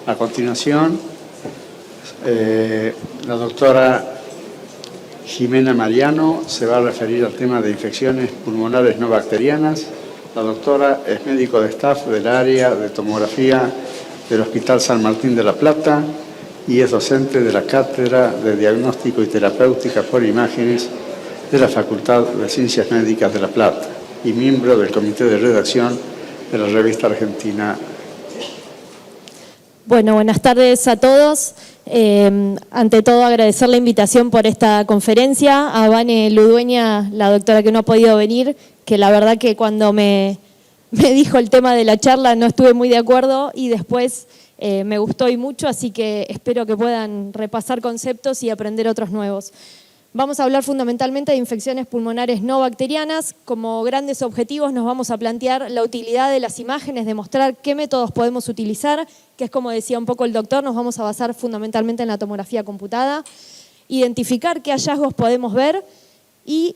A continuación, la doctora Jimena Mariano se va a referir al tema de infecciones pulmonares no bacterianas. La doctora es médico de staff del área de tomografía del Hospital San Martín de la Plata y es docente de la Cátedra de Diagnóstico y Terapéutica por Imágenes de la Facultad de Ciencias Médicas de La Plata y miembro del comité de redacción de la revista argentina. Bueno, buenas tardes a todos. Ante todo, agradecer la invitación por esta conferencia. A Vane Ludueña, la doctora que no ha podido venir, que la verdad que cuando me dijo el tema de la charla no estuve muy de acuerdo y después me gustó y mucho, así que espero que puedan repasar conceptos y aprender otros nuevos. Vamos a hablar fundamentalmente de infecciones pulmonares no bacterianas. Como grandes objetivos nos vamos a plantear la utilidad de las imágenes, demostrar qué métodos podemos utilizar, que es como decía un poco el doctor, nos vamos a basar fundamentalmente en la tomografía computada, identificar qué hallazgos podemos ver y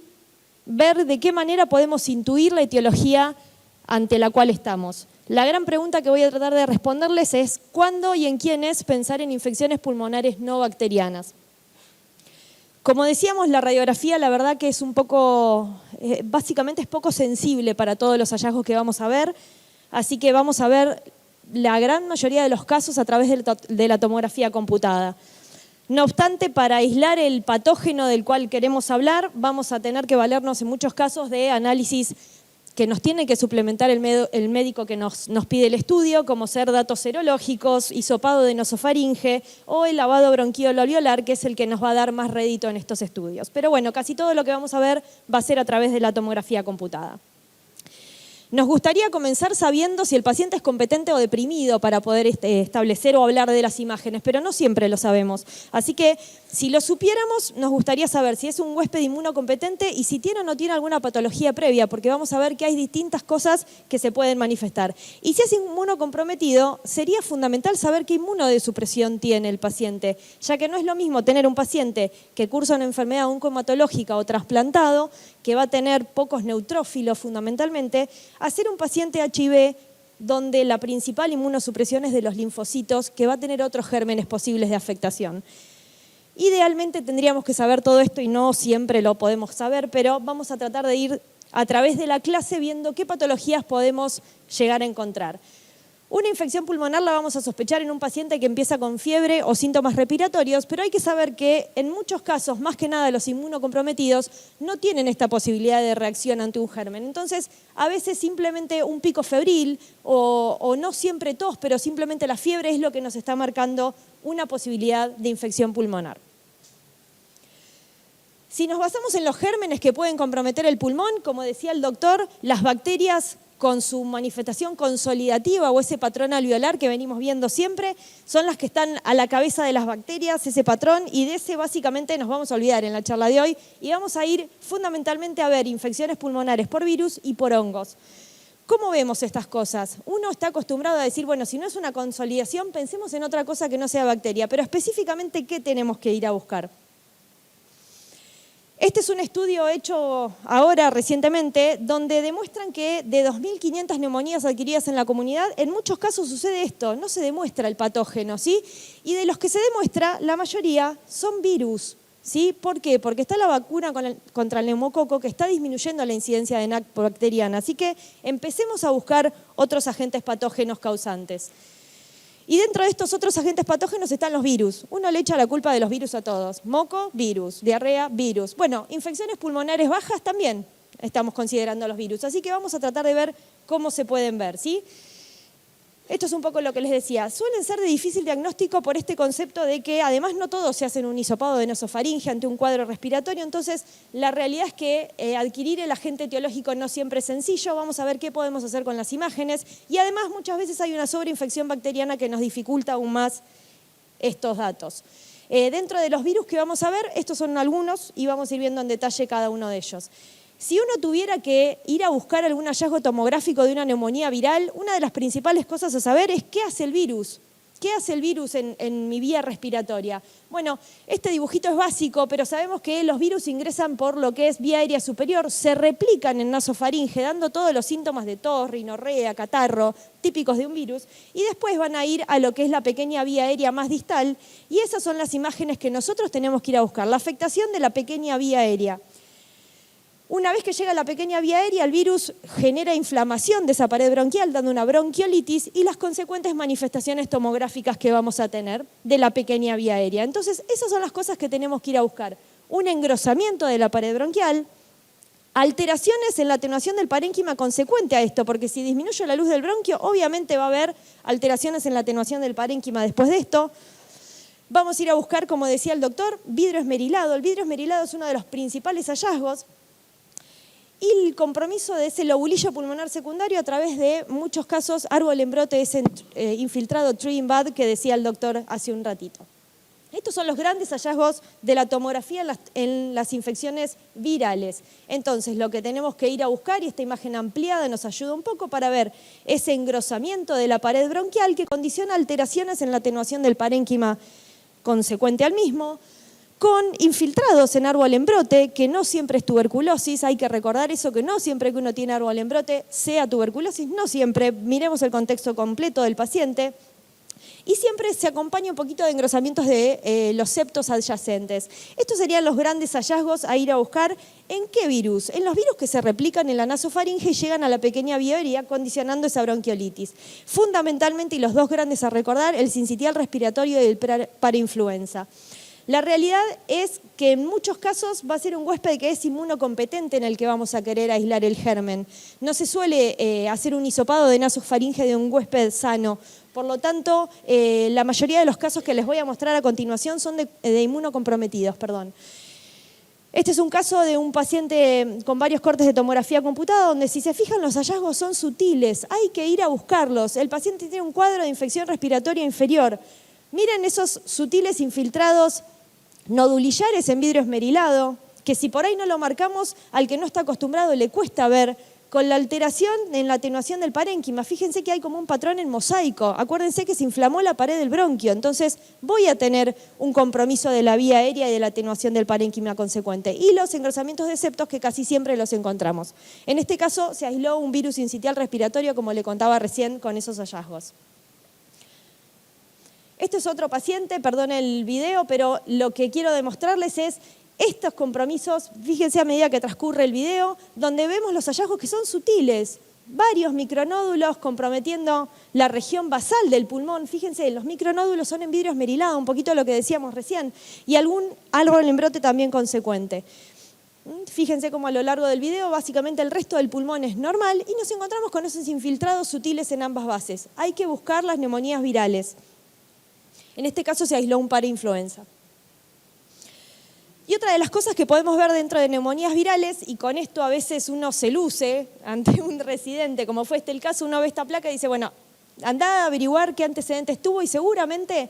ver de qué manera podemos intuir la etiología ante la cual estamos. La gran pregunta que voy a tratar de responderles es ¿cuándo y en quiénes pensar en infecciones pulmonares no bacterianas? Como decíamos, la radiografía la verdad que es un poco, básicamente es poco sensible para todos los hallazgos que vamos a ver, así que vamos a ver la gran mayoría de los casos a través de la tomografía computada. No obstante, para aislar el patógeno del cual queremos hablar, vamos a tener que valernos en muchos casos de análisis que nos tiene que suplementar el médico que nos pide el estudio, como ser datos serológicos, hisopado de nasofaringe o el lavado bronquiolo-alveolar, que es el que nos va a dar más rédito en estos estudios. Pero bueno, casi todo lo que vamos a ver va a ser a través de la tomografía computada. Nos gustaría comenzar sabiendo si el paciente es competente o deprimido para poder establecer o hablar de las imágenes, pero no siempre lo sabemos. Así que si lo supiéramos, nos gustaría saber si es un huésped inmunocompetente y si tiene o no tiene alguna patología previa, porque vamos a ver que hay distintas cosas que se pueden manifestar. Y si es inmunocomprometido, sería fundamental saber qué inmunodesupresión tiene el paciente, ya que no es lo mismo tener un paciente que cursa una enfermedad oncohematológica o trasplantado, que va a tener pocos neutrófilos fundamentalmente, a ser un paciente HIV donde la principal inmunosupresión es de los linfocitos, que va a tener otros gérmenes posibles de afectación. Idealmente tendríamos que saber todo esto y no siempre lo podemos saber, pero vamos a tratar de ir a través de la clase viendo qué patologías podemos llegar a encontrar. Una infección pulmonar la vamos a sospechar en un paciente que empieza con fiebre o síntomas respiratorios, pero hay que saber que en muchos casos, más que nada los inmunocomprometidos, no tienen esta posibilidad de reacción ante un germen. Entonces, a veces simplemente un pico febril o no siempre tos, pero simplemente la fiebre es lo que nos está marcando una posibilidad de infección pulmonar. Si nos basamos en los gérmenes que pueden comprometer el pulmón, como decía el doctor, las bacterias con su manifestación consolidativa o ese patrón alveolar que venimos viendo siempre, son las que están a la cabeza de las bacterias, ese patrón, y de ese básicamente nos vamos a olvidar en la charla de hoy y vamos a ir fundamentalmente a ver infecciones pulmonares por virus y por hongos. ¿Cómo vemos estas cosas? Uno está acostumbrado a decir, bueno, si no es una consolidación, pensemos en otra cosa que no sea bacteria, pero específicamente, ¿qué tenemos que ir a buscar? Este es un estudio hecho ahora recientemente donde demuestran que de 2.500 neumonías adquiridas en la comunidad, en muchos casos sucede esto, no se demuestra el patógeno, ¿sí? Y de los que se demuestra, la mayoría son virus, ¿sí? ¿Por qué? Porque está la vacuna contra el neumococo que está disminuyendo la incidencia de NAC bacteriana, así que empecemos a buscar otros agentes patógenos causantes. Y dentro de estos otros agentes patógenos están los virus. Uno le echa la culpa de los virus a todos. Moco, virus. Diarrea, virus. Bueno, infecciones pulmonares bajas también estamos considerando los virus. Así que vamos a tratar de ver cómo se pueden ver, ¿sí? Esto es un poco lo que les decía. Suelen ser de difícil diagnóstico por este concepto de que además no todos se hacen un hisopado de nasofaringe ante un cuadro respiratorio, entonces la realidad es que adquirir el agente etiológico no siempre es sencillo. Vamos a ver qué podemos hacer con las imágenes y además muchas veces hay una sobreinfección bacteriana que nos dificulta aún más estos datos. Dentro de los virus que vamos a ver, estos son algunos y vamos a ir viendo en detalle cada uno de ellos. Si uno tuviera que ir a buscar algún hallazgo tomográfico de una neumonía viral, una de las principales cosas a saber es qué hace el virus. ¿Qué hace el virus en mi vía respiratoria? Bueno, este dibujito es básico, pero sabemos que los virus ingresan por lo que es vía aérea superior, se replican en nasofaringe, dando todos los síntomas de tos, rinorrea, catarro, típicos de un virus, y después van a ir a lo que es la pequeña vía aérea más distal, y esas son las imágenes que nosotros tenemos que ir a buscar, la afectación de la pequeña vía aérea. Una vez que llega a la pequeña vía aérea, el virus genera inflamación de esa pared bronquial, dando una bronquiolitis y las consecuentes manifestaciones tomográficas que vamos a tener de la pequeña vía aérea. Entonces, esas son las cosas que tenemos que ir a buscar. Un engrosamiento de la pared bronquial, alteraciones en la atenuación del parénquima consecuente a esto, porque si disminuye la luz del bronquio, obviamente va a haber alteraciones en la atenuación del parénquima después de esto. Vamos a ir a buscar, como decía el doctor, vidrio esmerilado. El vidrio esmerilado es uno de los principales hallazgos. Y el compromiso de ese lobulillo pulmonar secundario a través de muchos casos árbol en brote, ese infiltrado tree in bud que decía el doctor hace un ratito. Estos son los grandes hallazgos de la tomografía en las infecciones virales. Entonces, lo que tenemos que ir a buscar, y esta imagen ampliada nos ayuda un poco para ver ese engrosamiento de la pared bronquial que condiciona alteraciones en la atenuación del parénquima consecuente al mismo, con infiltrados en árbol en brote, que no siempre es tuberculosis, hay que recordar eso, que no siempre que uno tiene árbol en brote sea tuberculosis, no siempre, miremos el contexto completo del paciente, y siempre se acompaña un poquito de engrosamientos de los septos adyacentes. Estos serían los grandes hallazgos a ir a buscar. ¿En qué virus? En los virus que se replican en la nasofaringe y llegan a la pequeña vía aérea condicionando esa bronquiolitis. Fundamentalmente, y los dos grandes a recordar, el sincitial respiratorio y el parainfluenza. La realidad es que en muchos casos va a ser un huésped que es inmunocompetente en el que vamos a querer aislar el germen. No se suele hacer un hisopado de nasofaringe de un huésped sano. Por lo tanto, la mayoría de los casos que les voy a mostrar a continuación son de inmunocomprometidos. Este es un caso de un paciente con varios cortes de tomografía computada, donde si se fijan los hallazgos son sutiles, hay que ir a buscarlos. El paciente tiene un cuadro de infección respiratoria inferior. Miren esos sutiles infiltrados nodulillares en vidrio esmerilado, que si por ahí no lo marcamos, al que no está acostumbrado le cuesta ver, con la alteración en la atenuación del parénquima. Fíjense que hay como un patrón en mosaico. Acuérdense que se inflamó la pared del bronquio, entonces voy a tener un compromiso de la vía aérea y de la atenuación del parénquima consecuente. Y los engrosamientos de septos que casi siempre los encontramos. En este caso se aisló un virus sincitial respiratorio, como le contaba recién con esos hallazgos. Este es otro paciente, perdón el video, pero lo que quiero demostrarles es estos compromisos, fíjense a medida que transcurre el video, donde vemos los hallazgos que son sutiles, varios micronódulos comprometiendo la región basal del pulmón. Fíjense, los micronódulos son en vidrio esmerilado, un poquito lo que decíamos recién, y algún árbol en brote también consecuente. Fíjense cómo a lo largo del video básicamente el resto del pulmón es normal y nos encontramos con esos infiltrados sutiles en ambas bases. Hay que buscar las neumonías virales. En este caso se aisló un parainfluenza. Y otra de las cosas que podemos ver dentro de neumonías virales, y con esto a veces uno se luce ante un residente, como fue este el caso, uno ve esta placa y dice, bueno, andá a averiguar qué antecedentes tuvo y seguramente,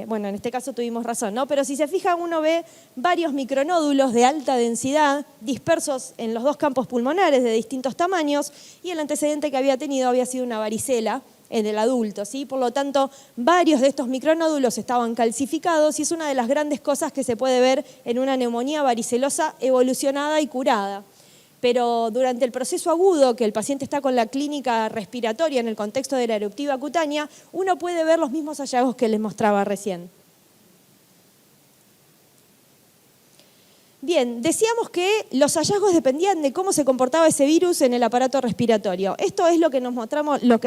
bueno, en este caso tuvimos razón, ¿no? Pero si se fijan, uno ve varios micronódulos de alta densidad dispersos en los dos campos pulmonares de distintos tamaños, y el antecedente que había tenido había sido una varicela en el adulto, ¿sí? Por lo tanto, varios de estos micronódulos estaban calcificados y es una de las grandes cosas que se puede ver en una neumonía varicelosa evolucionada y curada. Pero durante el proceso agudo, que el paciente está con la clínica respiratoria en el contexto de la eruptiva cutánea, uno puede ver los mismos hallazgos que les mostraba recién. Bien, decíamos que los hallazgos dependían de cómo se comportaba ese virus en el aparato respiratorio. Esto es lo que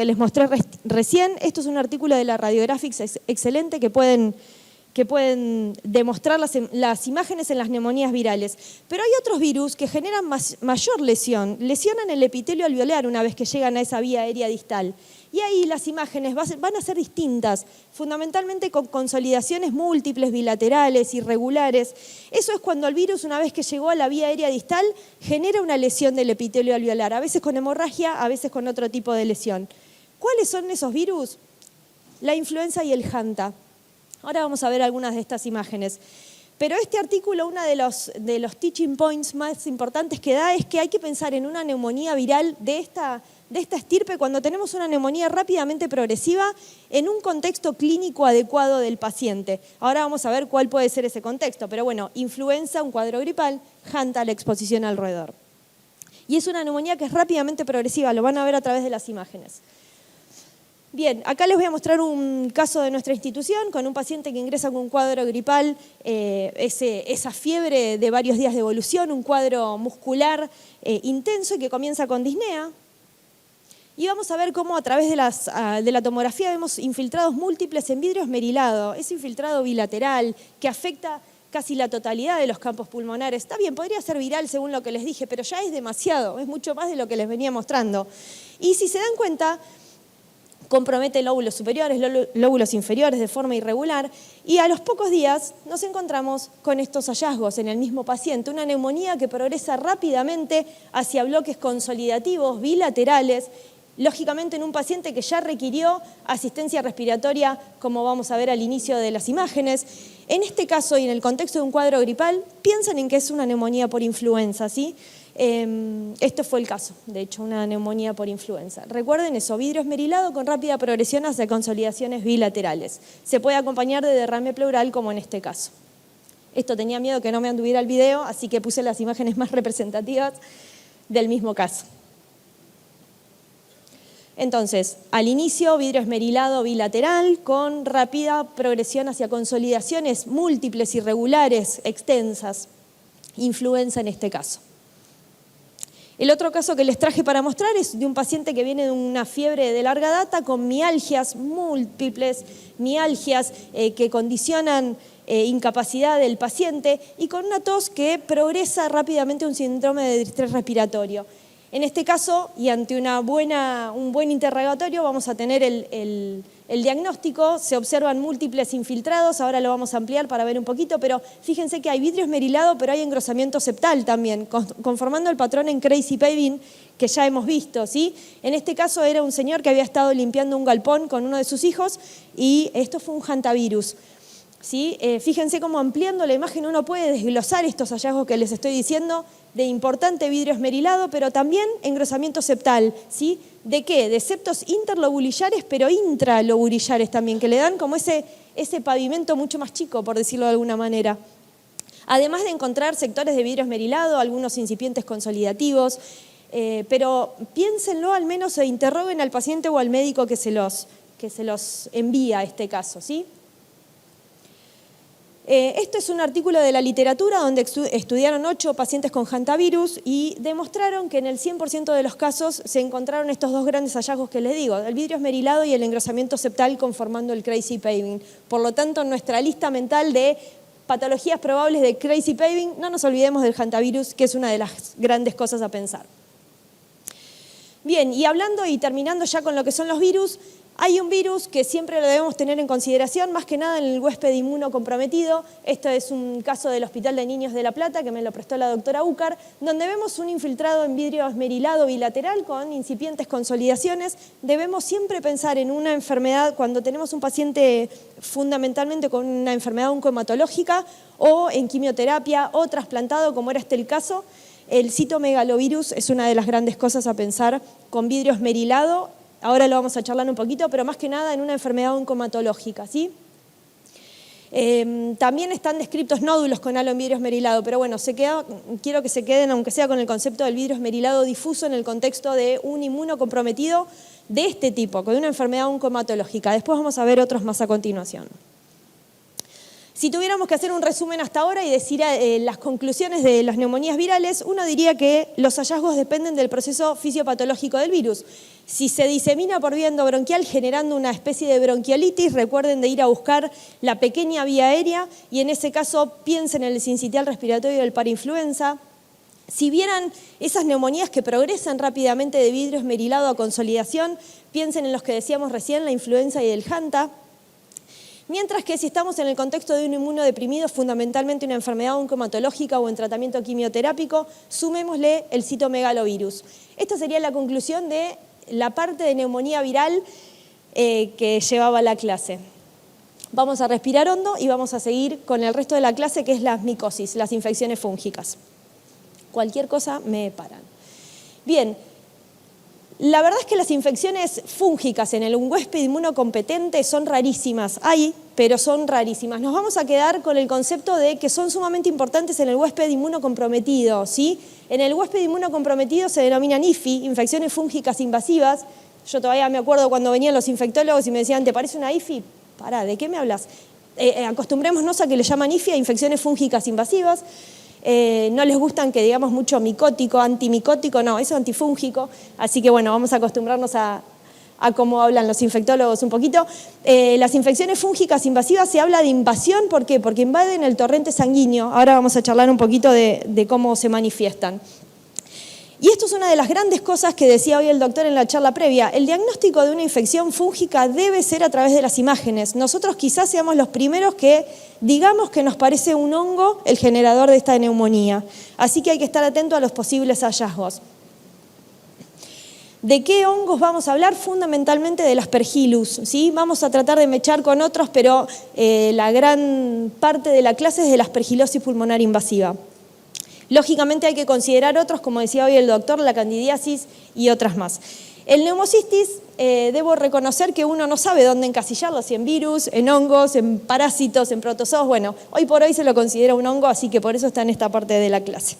les mostré recién. Esto es un artículo de la Radiographics excelente que pueden demostrar las imágenes en las neumonías virales. Pero hay otros virus que generan mayor lesión, lesionan el epitelio alveolar una vez que llegan a esa vía aérea distal. Y ahí las imágenes van a ser distintas, fundamentalmente con consolidaciones múltiples, bilaterales, irregulares. Eso es cuando el virus, una vez que llegó a la vía aérea distal, genera una lesión del epitelio alveolar, a veces con hemorragia, a veces con otro tipo de lesión. ¿Cuáles son esos virus? La influenza y el Hanta. Ahora vamos a ver algunas de estas imágenes. Pero este artículo, uno de los teaching points más importantes que da es que hay que pensar en una neumonía viral de de esta estirpe cuando tenemos una neumonía rápidamente progresiva en un contexto clínico adecuado del paciente. Ahora vamos a ver cuál puede ser ese contexto, pero bueno, influenza, un cuadro gripal, Hanta, la exposición al roedor. Y es una neumonía que es rápidamente progresiva, lo van a ver a través de las imágenes. Bien, acá les voy a mostrar un caso de nuestra institución con un paciente que ingresa con un cuadro gripal, esa fiebre de varios días de evolución, un cuadro muscular intenso y que comienza con disnea. Y vamos a ver cómo a través de la tomografía vemos infiltrados múltiples en vidrio esmerilado, ese infiltrado bilateral que afecta casi la totalidad de los campos pulmonares. Está bien, podría ser viral según lo que les dije, pero ya es demasiado, es mucho más de lo que les venía mostrando. Y si se dan cuenta, compromete lóbulos superiores, lóbulos inferiores de forma irregular, y a los pocos días nos encontramos con estos hallazgos en el mismo paciente, una neumonía que progresa rápidamente hacia bloques consolidativos bilaterales, lógicamente en un paciente que ya requirió asistencia respiratoria, como vamos a ver al inicio de las imágenes. En este caso y en el contexto de un cuadro gripal, piensan en que es una neumonía por influenza, ¿sí? Este fue el caso, de hecho, una neumonía por influenza. Recuerden eso, vidrio esmerilado con rápida progresión hacia consolidaciones bilaterales. Se puede acompañar de derrame pleural, como en este caso. Esto tenía miedo que no me anduviera el video, así que puse las imágenes más representativas del mismo caso. Entonces, al inicio, vidrio esmerilado bilateral con rápida progresión hacia consolidaciones múltiples, irregulares, extensas. Influenza en este caso. El otro caso que les traje para mostrar es de un paciente que viene de una fiebre de larga data con mialgias múltiples, mialgias que condicionan incapacidad del paciente y con una tos que progresa rápidamente a un síndrome de distrés respiratorio. En este caso, y ante un buen interrogatorio, vamos a tener el diagnóstico. Se observan múltiples infiltrados, ahora lo vamos a ampliar para ver un poquito, pero fíjense que hay vidrio esmerilado, pero hay engrosamiento septal también, conformando el patrón en crazy paving que ya hemos visto, ¿sí? En este caso era un señor que había estado limpiando un galpón con uno de sus hijos y esto fue un hantavirus. ¿Sí? Fíjense cómo ampliando la imagen uno puede desglosar estos hallazgos que les estoy diciendo de importante vidrio esmerilado, pero también engrosamiento septal. ¿Sí? ¿De qué? De septos interlobulillares, pero intralobulillares también, que le dan como ese pavimento mucho más chico, por decirlo de alguna manera. Además de encontrar sectores de vidrio esmerilado, algunos incipientes consolidativos, pero piénsenlo al menos e interroguen al paciente o al médico que se los envía a este caso, ¿sí? Esto es un artículo de la literatura donde estudiaron 8 pacientes con hantavirus y demostraron que en el 100% de los casos se encontraron estos dos grandes hallazgos que les digo, el vidrio esmerilado y el engrosamiento septal conformando el crazy paving. Por lo tanto, en nuestra lista mental de patologías probables de crazy paving, no nos olvidemos del hantavirus, que es una de las grandes cosas a pensar. Bien, y hablando y terminando ya con lo que son los virus, hay un virus que siempre lo debemos tener en consideración, más que nada en el huésped inmunocomprometido. Esto es un caso del Hospital de Niños de La Plata, que me lo prestó la doctora Úcar, donde vemos un infiltrado en vidrio esmerilado bilateral con incipientes consolidaciones. Debemos siempre pensar en una enfermedad, cuando tenemos un paciente fundamentalmente con una enfermedad oncohematológica o en quimioterapia o trasplantado, como era el caso. El citomegalovirus es una de las grandes cosas a pensar con vidrio esmerilado. Ahora lo vamos a charlar un poquito, pero más que nada en una enfermedad oncohematológica, ¿sí? También están descritos nódulos con halo en vidrio esmerilado, pero bueno, quiero que se queden, aunque sea con el concepto del vidrio esmerilado difuso en el contexto de un inmunocomprometido de este tipo, con una enfermedad oncohematológica. Después vamos a ver otros más a continuación. Si tuviéramos que hacer un resumen hasta ahora y decir las conclusiones de las neumonías virales, uno diría que los hallazgos dependen del proceso fisiopatológico del virus. Si se disemina por vía endobronquial generando una especie de bronquiolitis, recuerden de ir a buscar la pequeña vía aérea y en ese caso piensen en el sincitial respiratorio del parainfluenza. Si vieran esas neumonías que progresan rápidamente de vidrio esmerilado a consolidación, piensen en los que decíamos recién, la influenza y el Hanta. Mientras que si estamos en el contexto de un inmunodeprimido, fundamentalmente una enfermedad oncohematológica o en tratamiento quimioterápico, sumémosle el citomegalovirus. Esta sería la conclusión de la parte de neumonía viral que llevaba la clase. Vamos a respirar hondo y vamos a seguir con el resto de la clase, que es la micosis, las infecciones fúngicas. Cualquier cosa me paran. Bien. La verdad es que las infecciones fúngicas en el huésped inmunocompetente son rarísimas. Hay, pero son rarísimas. Nos vamos a quedar con el concepto de que son sumamente importantes en el huésped inmunocomprometido, ¿sí? En el huésped inmunocomprometido se denominan IFI, infecciones fúngicas invasivas. Yo todavía me acuerdo cuando venían los infectólogos y me decían, ¿te parece una IFI? Pará, ¿de qué me hablas? Acostumbrémonos a que le llaman IFI a infecciones fúngicas invasivas. No les gustan que digamos mucho micótico, antimicótico, no, eso es antifúngico. Así que bueno, vamos a acostumbrarnos a cómo hablan los infectólogos un poquito. Las infecciones fúngicas invasivas se habla de invasión, ¿por qué? Porque invaden el torrente sanguíneo. Ahora vamos a charlar un poquito de cómo se manifiestan. Y esto es una de las grandes cosas que decía hoy el doctor en la charla previa. El diagnóstico de una infección fúngica debe ser a través de las imágenes. Nosotros quizás seamos los primeros que digamos que nos parece un hongo el generador de esta neumonía. Así que hay que estar atento a los posibles hallazgos. ¿De qué hongos vamos a hablar? Fundamentalmente del Aspergillus, ¿sí? Vamos a tratar de mechar con otros, pero la gran parte de la clase es de la aspergilosis pulmonar invasiva. Lógicamente hay que considerar otros, como decía hoy el doctor, la candidiasis y otras más. El neumocistis, debo reconocer que uno no sabe dónde encasillarlo, si en virus, en hongos, en parásitos, en protozoos. Bueno, hoy por hoy se lo considera un hongo, así que por eso está en esta parte de la clase.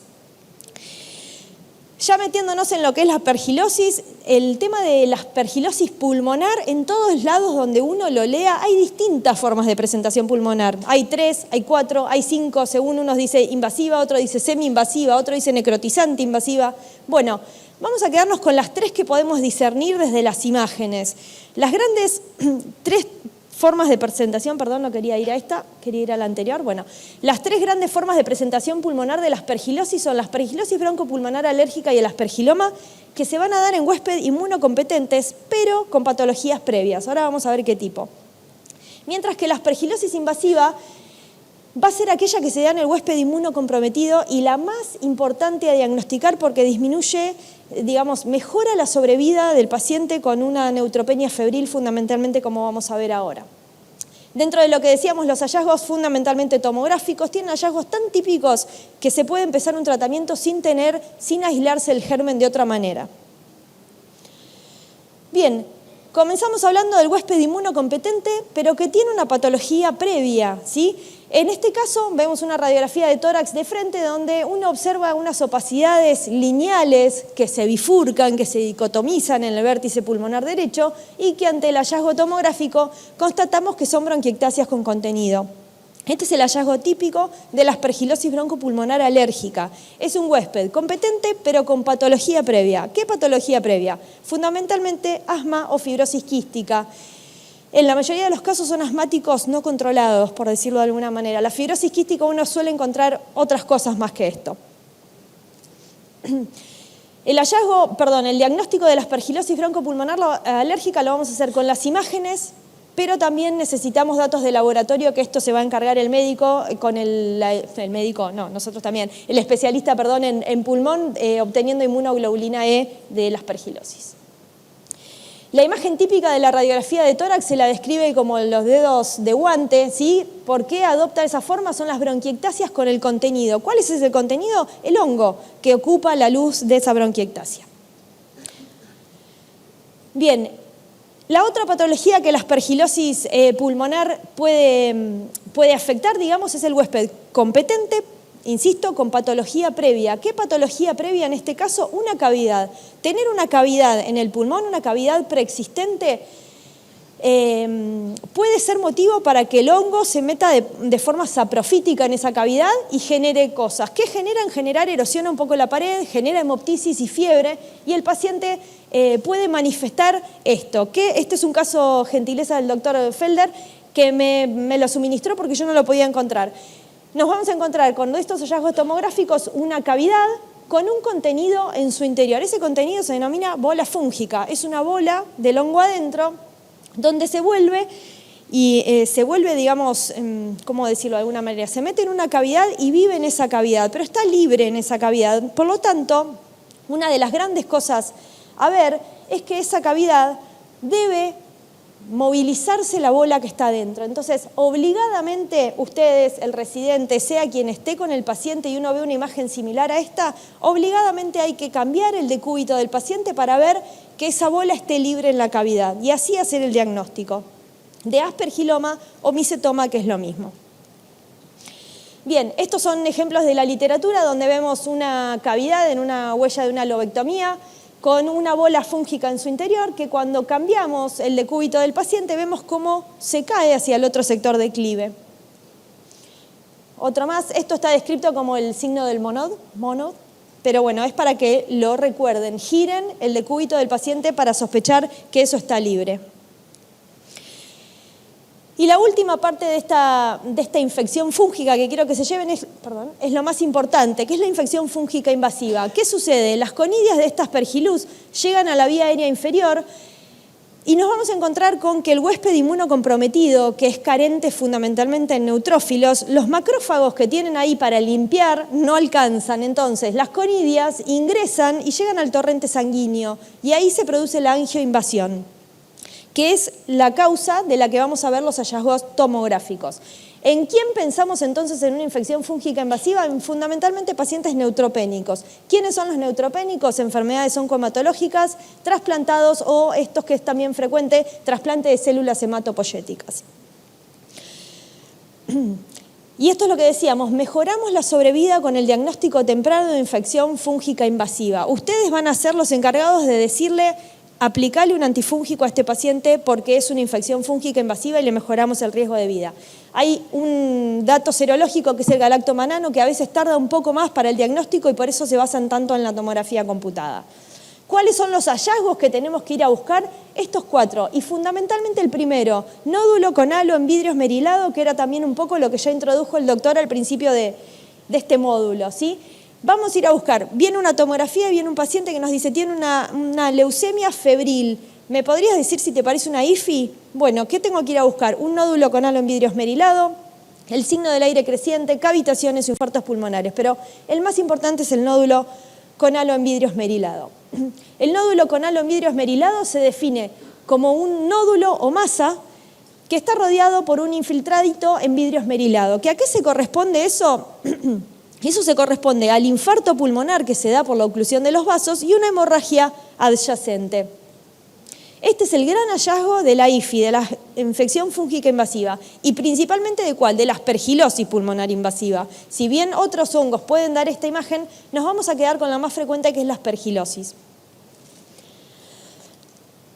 Ya metiéndonos en lo que es la aspergilosis, el tema de la aspergilosis pulmonar, en todos lados donde uno lo lea, hay distintas formas de presentación pulmonar. Hay 3, hay 4, hay 5, según unos dice invasiva, otro dice semi-invasiva, otro dice necrotizante invasiva. Bueno, vamos a quedarnos con las 3 que podemos discernir desde las imágenes. Las grandes 3 formas de presentación, perdón, no quería ir a esta, quería ir a la anterior. Bueno, las 3 grandes formas de presentación pulmonar de la aspergilosis son la aspergilosis broncopulmonar alérgica y el aspergiloma, que se van a dar en huésped inmunocompetentes, pero con patologías previas. Ahora vamos a ver qué tipo. Mientras que la aspergilosis invasiva va a ser aquella que se da en el huésped inmunocomprometido y la más importante a diagnosticar porque disminuye, digamos, mejora la sobrevida del paciente con una neutropenia febril, fundamentalmente, como vamos a ver ahora. Dentro de lo que decíamos, los hallazgos fundamentalmente tomográficos tienen hallazgos tan típicos que se puede empezar un tratamiento sin aislarse el germen de otra manera. Bien, comenzamos hablando del huésped inmunocompetente, pero que tiene una patología previa, ¿sí? En este caso vemos una radiografía de tórax de frente donde uno observa unas opacidades lineales que se bifurcan, que se dicotomizan en el vértice pulmonar derecho y que ante el hallazgo tomográfico constatamos que son bronquiectasias con contenido. Este es el hallazgo típico de la aspergilosis broncopulmonar alérgica. Es un huésped competente pero con patología previa. ¿Qué patología previa? Fundamentalmente asma o fibrosis quística. En la mayoría de los casos son asmáticos no controlados, por decirlo de alguna manera. La fibrosis quística uno suele encontrar otras cosas más que esto. El diagnóstico de la aspergilosis broncopulmonar alérgica lo vamos a hacer con las imágenes, pero también necesitamos datos de laboratorio, que esto se va a encargar el médico, el especialista en pulmón, obteniendo inmunoglobulina E de la aspergilosis. La imagen típica de la radiografía de tórax se la describe como los dedos de guante, ¿sí? ¿Por qué adopta esa forma? Son las bronquiectasias con el contenido. ¿Cuál es ese contenido? El hongo que ocupa la luz de esa bronquiectasia. Bien, la otra patología que la aspergilosis pulmonar puede afectar, digamos, es el huésped competente, insisto, con patología previa. ¿Qué patología previa en este caso? Una cavidad. Tener una cavidad en el pulmón, una cavidad preexistente, puede ser motivo para que el hongo se meta de forma saprofítica en esa cavidad y genere cosas. ¿Qué generan? Generar erosión un poco la pared, genera hemoptisis y fiebre, y el paciente puede manifestar esto. Este es un caso gentileza del doctor Felder, que me lo suministró porque yo no lo podía encontrar. Nos vamos a encontrar con estos hallazgos tomográficos una cavidad con un contenido en su interior. Ese contenido se denomina bola fúngica. Es una bola del hongo adentro donde se vuelve, digamos, ¿cómo decirlo de alguna manera? Se mete en una cavidad y vive en esa cavidad, pero está libre en esa cavidad. Por lo tanto, una de las grandes cosas a ver es que esa cavidad debe movilizarse la bola que está adentro. Entonces, obligadamente ustedes, el residente, sea quien esté con el paciente y uno ve una imagen similar a esta, obligadamente hay que cambiar el decúbito del paciente para ver que esa bola esté libre en la cavidad y así hacer el diagnóstico de aspergiloma o micetoma, que es lo mismo. Bien, estos son ejemplos de la literatura donde vemos una cavidad en una huella de una lobectomía con una bola fúngica en su interior que cuando cambiamos el decúbito del paciente vemos cómo se cae hacia el otro sector declive. Otro más, esto está descrito como el signo del monod, pero bueno, es para que lo recuerden. Giren el decúbito del paciente para sospechar que eso está libre. Y la última parte de esta infección fúngica que quiero que se lleven es lo más importante, que es la infección fúngica invasiva. ¿Qué sucede? Las conidias de esta Aspergillus llegan a la vía aérea inferior y nos vamos a encontrar con que el huésped inmunocomprometido, que es carente fundamentalmente en neutrófilos, los macrófagos que tienen ahí para limpiar no alcanzan. Entonces, las conidias ingresan y llegan al torrente sanguíneo y ahí se produce la angioinvasión, que es la causa de la que vamos a ver los hallazgos tomográficos. ¿En quién pensamos entonces en una infección fúngica invasiva? En fundamentalmente pacientes neutropénicos. ¿Quiénes son los neutropénicos? Enfermedades oncohematológicas, trasplantados o estos que es también frecuente, trasplante de células hematopoyéticas. Y esto es lo que decíamos, mejoramos la sobrevida con el diagnóstico temprano de infección fúngica invasiva. Ustedes van a ser los encargados de decirle: aplicarle un antifúngico a este paciente porque es una infección fúngica invasiva y le mejoramos el riesgo de vida. Hay un dato serológico que es el galactomanano que a veces tarda un poco más para el diagnóstico y por eso se basan tanto en la tomografía computada. ¿Cuáles son los hallazgos que tenemos que ir a buscar? Estos 4, y fundamentalmente el primero, nódulo con halo en vidrio esmerilado, que era también un poco lo que ya introdujo el doctor al principio de este módulo, ¿sí? Vamos a ir a buscar, viene una tomografía y viene un paciente que nos dice, tiene una leucemia febril. ¿Me podrías decir si te parece una IFI? Bueno, ¿qué tengo que ir a buscar? Un nódulo con halo en vidrio esmerilado, el signo del aire creciente, cavitaciones o infartos pulmonares. Pero el más importante es el nódulo con halo en vidrio esmerilado. El nódulo con halo en vidrio esmerilado se define como un nódulo o masa que está rodeado por un infiltradito en vidrio esmerilado. ¿Que a qué se corresponde eso? Eso se corresponde al infarto pulmonar que se da por la oclusión de los vasos y una hemorragia adyacente. Este es el gran hallazgo de la IFI, de la infección fúngica invasiva, y principalmente ¿de cuál? De la aspergilosis pulmonar invasiva. Si bien otros hongos pueden dar esta imagen, nos vamos a quedar con la más frecuente, que es la aspergilosis.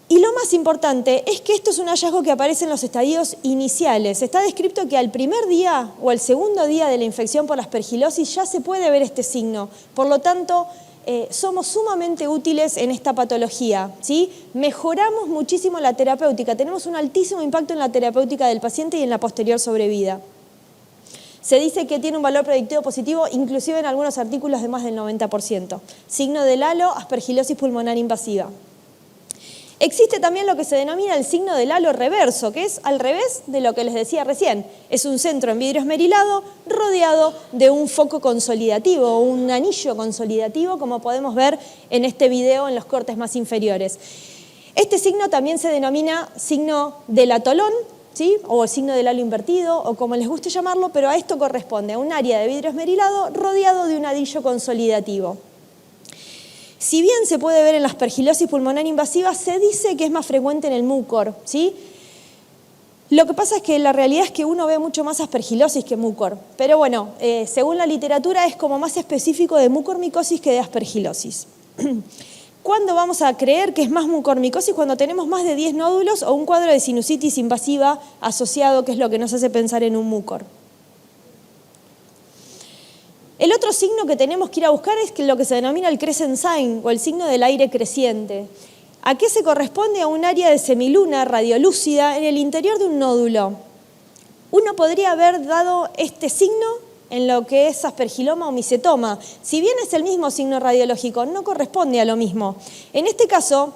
Y lo más importante es que esto es un hallazgo que aparece en los estadios iniciales. Está descrito que al primer día o al segundo día de la infección por la aspergilosis ya se puede ver este signo. Por lo tanto, somos sumamente útiles en esta patología, ¿sí? Mejoramos muchísimo la terapéutica, tenemos un altísimo impacto en la terapéutica del paciente y en la posterior sobrevida. Se dice que tiene un valor predictivo positivo, inclusive en algunos artículos de más del 90%. Signo del halo, aspergilosis pulmonar invasiva. Existe también lo que se denomina el signo del halo reverso, que es al revés de lo que les decía recién. Es un centro en vidrio esmerilado rodeado de un foco consolidativo, un anillo consolidativo, como podemos ver en este video en los cortes más inferiores. Este signo también se denomina signo del atolón, ¿sí? O el signo del halo invertido, o como les guste llamarlo, pero a esto corresponde a un área de vidrio esmerilado rodeado de un anillo consolidativo. Si bien se puede ver en la aspergilosis pulmonar invasiva, se dice que es más frecuente en el mucor, ¿sí? Lo que pasa es que la realidad es que uno ve mucho más aspergilosis que mucor, pero bueno, según la literatura es como más específico de mucormicosis que de aspergilosis. ¿Cuándo vamos a creer que es más mucormicosis? Cuando tenemos más de 10 nódulos o un cuadro de sinusitis invasiva asociado, que es lo que nos hace pensar en un mucor. El otro signo que tenemos que ir a buscar es lo que se denomina el crescent sign o el signo del aire creciente. ¿A qué se corresponde? A un área de semiluna radiolúcida en el interior de un nódulo. Uno podría haber dado este signo en lo que es aspergiloma o micetoma. Si bien es el mismo signo radiológico, no corresponde a lo mismo. En este caso,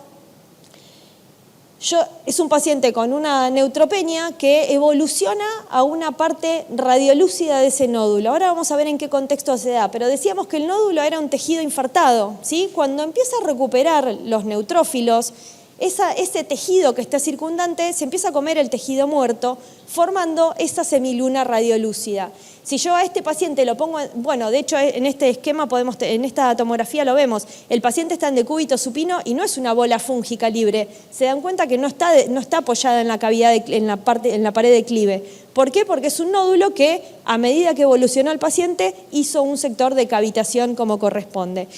es un paciente con una neutropenia que evoluciona a una parte radiolúcida de ese nódulo. Ahora vamos a ver en qué contexto se da, pero decíamos que el nódulo era un tejido infartado, ¿sí? Cuando empieza a recuperar los neutrófilos, ese tejido que está circundante se empieza a comer el tejido muerto, formando esa semiluna radiolúcida. Si yo a este paciente lo pongo, bueno, de hecho en este esquema en esta tomografía lo vemos, el paciente está en decúbito supino y no es una bola fúngica libre. Se dan cuenta que no está apoyada en la cavidad, en la pared de clive. ¿Por qué? Porque es un nódulo que a medida que evolucionó el paciente hizo un sector de cavitación como corresponde.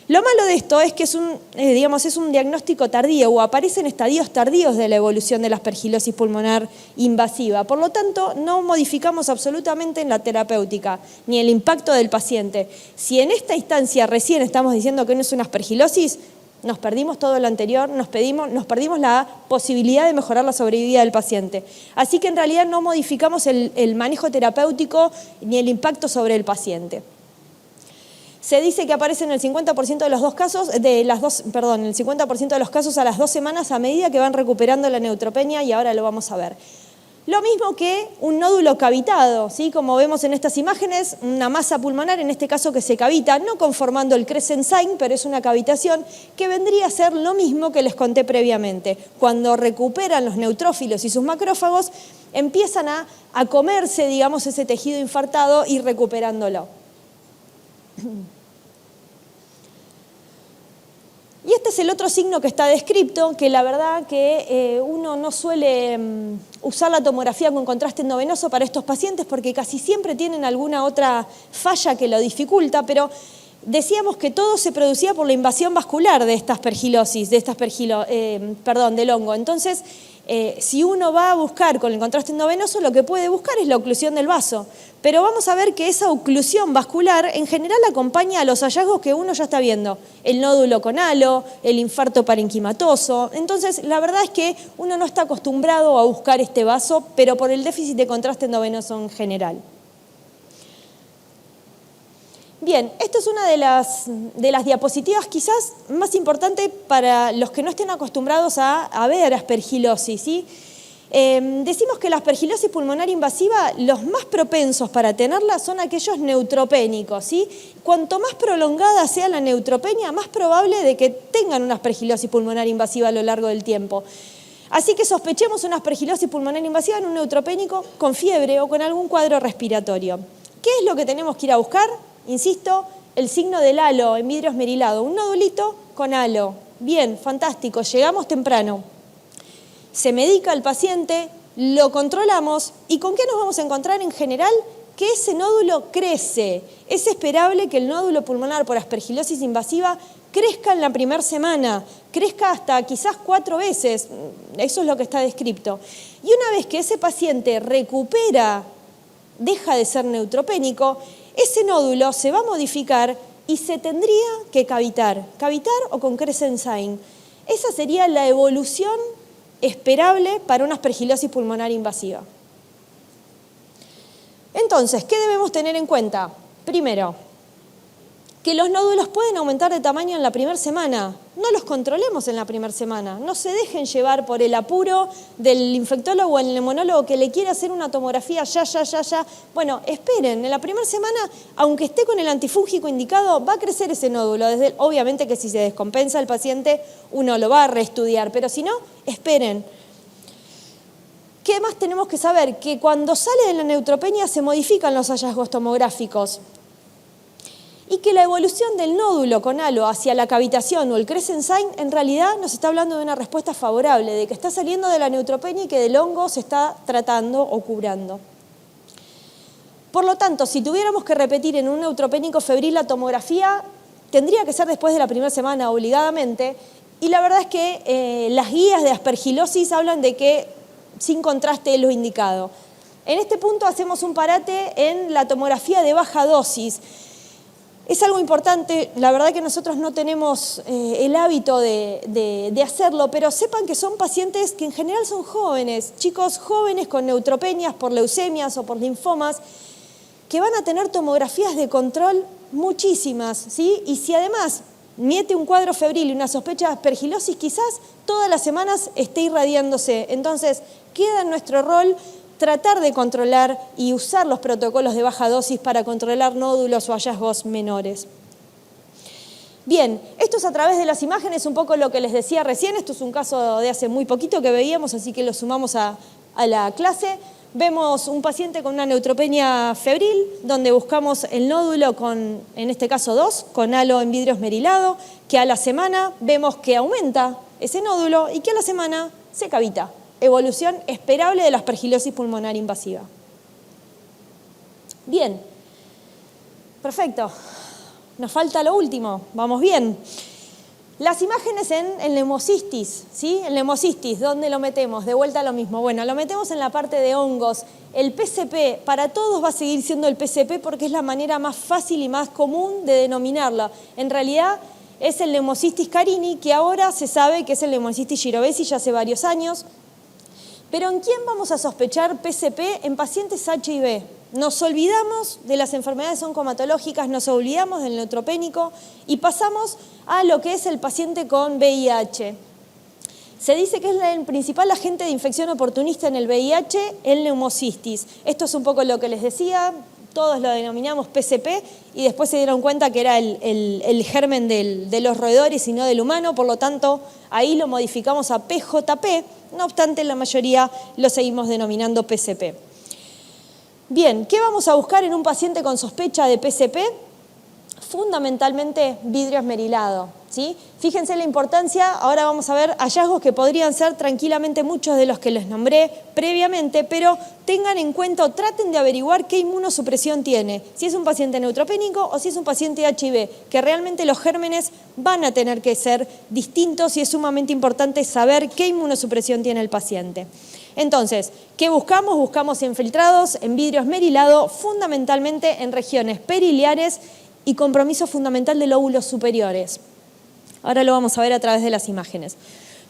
Lo malo de esto es que es un diagnóstico tardío o aparece en estadios tardíos de la evolución de la aspergilosis pulmonar invasiva. Por lo tanto, no modificamos absolutamente en la terapéutica ni el impacto del paciente. Si en esta instancia recién estamos diciendo que no es una aspergilosis, nos perdimos todo lo anterior, nos perdimos la posibilidad de mejorar la sobrevida del paciente. Así que en realidad no modificamos el manejo terapéutico ni el impacto sobre el paciente. Se dice que aparece en el 50% de los casos a las 2 semanas a medida que van recuperando la neutropenia y ahora lo vamos a ver. Lo mismo que un nódulo cavitado, ¿sí? Como vemos en estas imágenes, una masa pulmonar, en este caso que se cavita, no conformando el crescent sign, pero es una cavitación que vendría a ser lo mismo que les conté previamente. Cuando recuperan los neutrófilos y sus macrófagos, empiezan a comerse, digamos, ese tejido infartado y recuperándolo. Y este es el otro signo que está descrito, que la verdad que uno no suele usar la tomografía con contraste endovenoso para estos pacientes porque casi siempre tienen alguna otra falla que lo dificulta, pero decíamos que todo se producía por la invasión vascular de esta aspergilosis, del hongo. Entonces, si uno va a buscar con el contraste endovenoso, lo que puede buscar es la oclusión del vaso. Pero vamos a ver que esa oclusión vascular en general acompaña a los hallazgos que uno ya está viendo. El nódulo con halo, el infarto parenquimatoso. Entonces, la verdad es que uno no está acostumbrado a buscar este vaso, pero por el déficit de contraste endovenoso en general. Bien, esta es una de las diapositivas quizás más importantes para los que no estén acostumbrados a ver aspergilosis, ¿sí? Decimos que la aspergilosis pulmonar invasiva, los más propensos para tenerla son aquellos neutropénicos, ¿sí? Cuanto más prolongada sea la neutropenia, más probable de que tengan una aspergilosis pulmonar invasiva a lo largo del tiempo. Así que sospechemos una aspergilosis pulmonar invasiva en un neutropénico con fiebre o con algún cuadro respiratorio. ¿Qué es lo que tenemos que ir a buscar? Insisto, el signo del halo en vidrio esmerilado, un nodulito con halo. Bien, fantástico, llegamos temprano. Se medica al paciente, lo controlamos y ¿con qué nos vamos a encontrar en general? Que ese nódulo crece. Es esperable que el nódulo pulmonar por aspergilosis invasiva crezca en la primera semana, crezca hasta quizás 4 veces, eso es lo que está descrito. Y una vez que ese paciente recupera, deja de ser neutropénico, ese nódulo se va a modificar y se tendría que cavitar o con crescent sign. Esa sería la evolución esperable para una aspergilosis pulmonar invasiva. Entonces, ¿qué debemos tener en cuenta? Primero, que los nódulos pueden aumentar de tamaño en la primera semana. No los controlemos en la primera semana. No se dejen llevar por el apuro del infectólogo o el neumonólogo que le quiere hacer una tomografía ya. Bueno, esperen. En la primera semana, aunque esté con el antifúngico indicado, va a crecer ese nódulo. Obviamente que si se descompensa el paciente, uno lo va a reestudiar. Pero si no, esperen. ¿Qué más tenemos que saber? Que cuando sale de la neutropenia se modifican los hallazgos tomográficos. Y que la evolución del nódulo con halo hacia la cavitación o el crescent sign en realidad nos está hablando de una respuesta favorable, de que está saliendo de la neutropenia y que del hongo se está tratando o curando. Por lo tanto, si tuviéramos que repetir en un neutropénico febril la tomografía, tendría que ser después de la primera semana obligadamente, y la verdad es que las guías de aspergilosis hablan de que sin contraste es lo indicado. En este punto hacemos un parate en la tomografía de baja dosis. Es algo importante, la verdad que nosotros no tenemos el hábito de hacerlo, pero sepan que son pacientes que en general son jóvenes, chicos jóvenes con neutropenias por leucemias o por linfomas, que van a tener tomografías de control muchísimas, ¿sí? Y si además mete un cuadro febril y una sospecha de aspergilosis, quizás todas las semanas esté irradiándose. Entonces, queda en nuestro rol tratar de controlar y usar los protocolos de baja dosis para controlar nódulos o hallazgos menores. Bien, esto es a través de las imágenes, un poco lo que les decía recién. Esto es un caso de hace muy poquito que veíamos, así que lo sumamos a la clase. Vemos un paciente con una neutropenia febril, donde buscamos el nódulo con, en este caso 2, con halo en vidrio esmerilado, que a la semana vemos que aumenta ese nódulo y que a la semana se cavita. Evolución esperable de la aspergilosis pulmonar invasiva. Bien, perfecto. Nos falta lo último, vamos bien. Las imágenes en neumocistis, ¿sí? En neumocistis, ¿dónde lo metemos? De vuelta a lo mismo. Bueno, lo metemos en la parte de hongos. El PCP, para todos va a seguir siendo el PCP porque es la manera más fácil y más común de denominarla. En realidad es el neumocistis carini, que ahora se sabe que es el neumocistis girovesi ya hace varios años. Pero ¿en quién vamos a sospechar PCP? En pacientes HIV. Nos olvidamos de las enfermedades oncomatológicas, nos olvidamos del neutropénico y pasamos a lo que es el paciente con VIH. Se dice que es el principal agente de infección oportunista en el VIH, el neumocistis. Esto es un poco lo que les decía, todos lo denominamos PCP y después se dieron cuenta que era el germen de los roedores y no del humano, por lo tanto ahí lo modificamos a PJP, no obstante la mayoría lo seguimos denominando PCP. Bien, ¿qué vamos a buscar en un paciente con sospecha de PCP? Fundamentalmente vidrio esmerilado, ¿sí? Fíjense la importancia, ahora vamos a ver hallazgos que podrían ser tranquilamente muchos de los que les nombré previamente, pero tengan en cuenta o traten de averiguar qué inmunosupresión tiene, si es un paciente neutropénico o si es un paciente HIV, que realmente los gérmenes van a tener que ser distintos y es sumamente importante saber qué inmunosupresión tiene el paciente. Entonces, ¿qué buscamos? Buscamos infiltrados en vidrio esmerilado, fundamentalmente en regiones periliares y compromiso fundamental de lóbulos superiores. Ahora lo vamos a ver a través de las imágenes.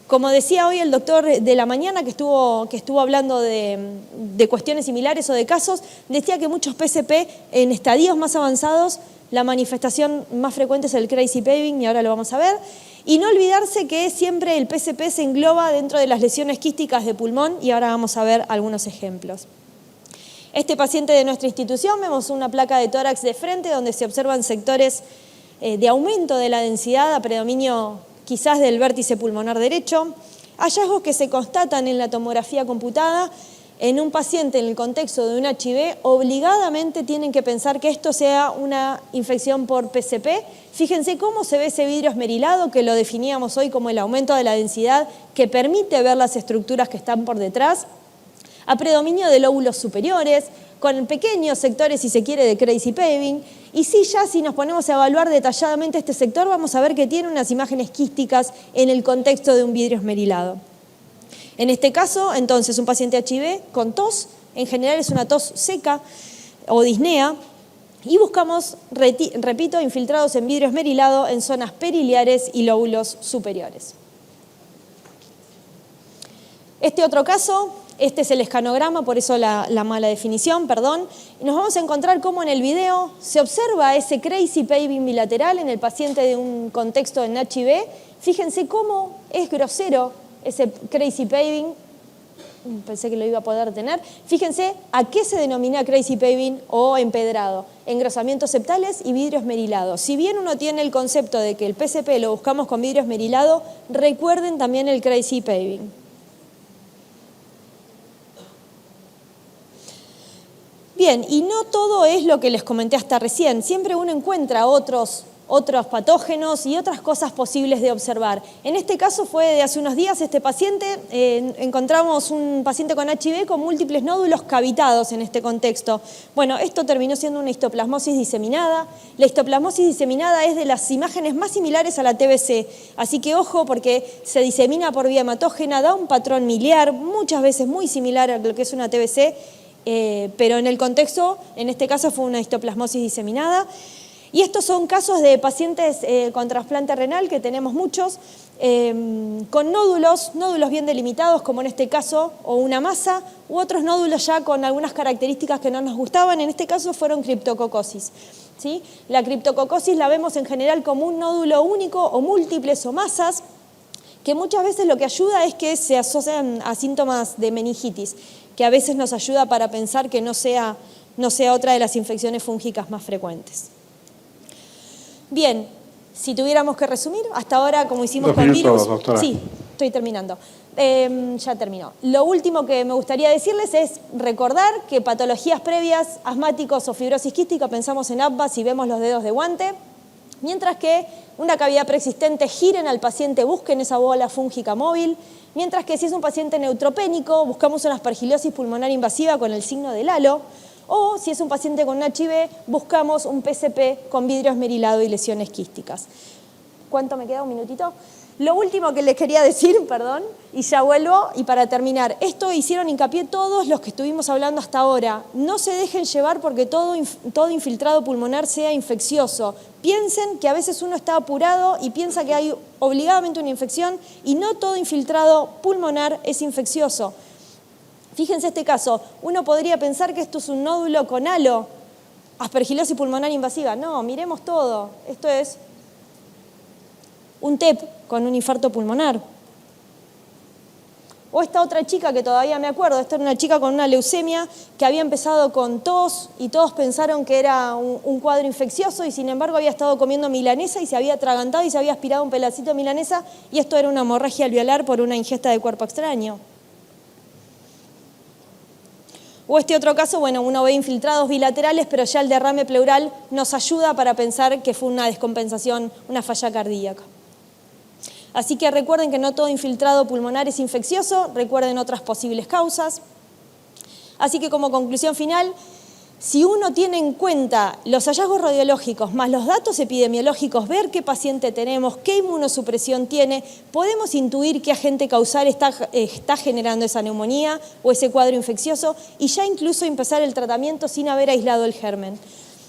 Como decía hoy el doctor de la mañana que estuvo hablando de cuestiones similares o de casos, decía que muchos PCP en estadios más avanzados, la manifestación más frecuente es el crazy paving y ahora lo vamos a ver. Y no olvidarse que siempre el PCP se engloba dentro de las lesiones quísticas de pulmón y ahora vamos a ver algunos ejemplos. Este paciente de nuestra institución, vemos una placa de tórax de frente donde se observan sectores de aumento de la densidad a predominio quizás del vértice pulmonar derecho, hallazgos que se constatan en la tomografía computada. En un paciente en el contexto de un HIV, obligadamente tienen que pensar que esto sea una infección por PCP. Fíjense cómo se ve ese vidrio esmerilado, que lo definíamos hoy como el aumento de la densidad que permite ver las estructuras que están por detrás, a predominio de lóbulos superiores, con pequeños sectores, si se quiere, de crazy paving. Y si nos ponemos a evaluar detalladamente este sector, vamos a ver que tiene unas imágenes quísticas en el contexto de un vidrio esmerilado. En este caso, entonces, un paciente HIV con tos, en general es una tos seca o disnea, y buscamos, repito, infiltrados en vidrio esmerilado en zonas periliares y lóbulos superiores. Este otro caso, este es el escanograma, por eso la mala definición, perdón. Y nos vamos a encontrar cómo en el video se observa ese crazy paving bilateral en el paciente de un contexto en HIV. Fíjense cómo es grosero ese crazy paving, pensé que lo iba a poder tener. Fíjense a qué se denomina crazy paving o empedrado, engrosamientos septales y vidrio esmerilado. Si bien uno tiene el concepto de que el PCP lo buscamos con vidrio esmerilado, recuerden también el crazy paving. Bien, y no todo es lo que les comenté hasta recién, siempre uno encuentra otros patógenos y otras cosas posibles de observar. En este caso fue de hace unos días este paciente, encontramos un paciente con HIV con múltiples nódulos cavitados en este contexto. Bueno, esto terminó siendo una histoplasmosis diseminada. La histoplasmosis diseminada es de las imágenes más similares a la TBC, así que ojo porque se disemina por vía hematógena, da un patrón miliar, muchas veces muy similar a lo que es una TBC, pero en el contexto, en este caso fue una histoplasmosis diseminada. Y estos son casos de pacientes con trasplante renal, que tenemos muchos, con nódulos bien delimitados, como en este caso, o una masa, u otros nódulos ya con algunas características que no nos gustaban. En este caso fueron criptococosis, ¿sí? La criptococosis la vemos en general como un nódulo único o múltiples o masas, que muchas veces lo que ayuda es que se asocian a síntomas de meningitis, que a veces nos ayuda para pensar que no sea otra de las infecciones fúngicas más frecuentes. Bien, Si tuviéramos que resumir, hasta ahora, como hicimos 2 con minutos, virus... doctora. Sí, estoy terminando. Ya terminó. Lo último que me gustaría decirles es recordar que patologías previas, asmáticos o fibrosis quística, pensamos en APVA si vemos los dedos de guante, mientras que una cavidad preexistente, giren al paciente, busquen esa bola fúngica móvil, mientras que si es un paciente neutropénico, buscamos una aspergilosis pulmonar invasiva con el signo del halo, o si es un paciente con un HIV, buscamos un PCP con vidrio esmerilado y lesiones quísticas. ¿Cuánto me queda? ¿Un minutito? Lo último que les quería decir, perdón, y ya vuelvo, y para terminar, esto hicieron hincapié todos los que estuvimos hablando hasta ahora. No se dejen llevar porque todo infiltrado pulmonar sea infeccioso. Piensen que a veces uno está apurado y piensa que hay obligadamente una infección y no todo infiltrado pulmonar es infeccioso. Fíjense este caso, uno podría pensar que esto es un nódulo con halo, aspergilosis pulmonar invasiva. No, miremos todo. Esto es un TEP con un infarto pulmonar. O esta otra chica que todavía me acuerdo, esta era una chica con una leucemia que había empezado con tos y todos pensaron que era un cuadro infeccioso y sin embargo había estado comiendo milanesa y se había atragantado y se había aspirado un pedacito de milanesa y esto era una hemorragia alveolar por una ingesta de cuerpo extraño. O este otro caso, bueno, uno ve infiltrados bilaterales, pero ya el derrame pleural nos ayuda para pensar que fue una descompensación, una falla cardíaca. Así que recuerden que no todo infiltrado pulmonar es infeccioso, recuerden otras posibles causas. Así que como conclusión final, si uno tiene en cuenta los hallazgos radiológicos más los datos epidemiológicos, ver qué paciente tenemos, qué inmunosupresión tiene, podemos intuir qué agente causal está generando esa neumonía o ese cuadro infeccioso y ya incluso empezar el tratamiento sin haber aislado el germen.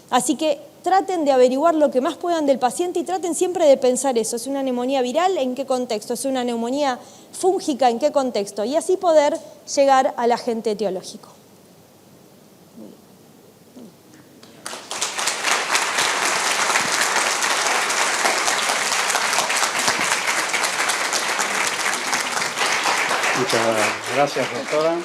Así que traten de averiguar lo que más puedan del paciente y traten siempre de pensar eso. ¿Es una neumonía viral? ¿En qué contexto? ¿Es una neumonía fúngica? ¿En qué contexto? Y así poder llegar al agente etiológico. Muchas gracias, doctora.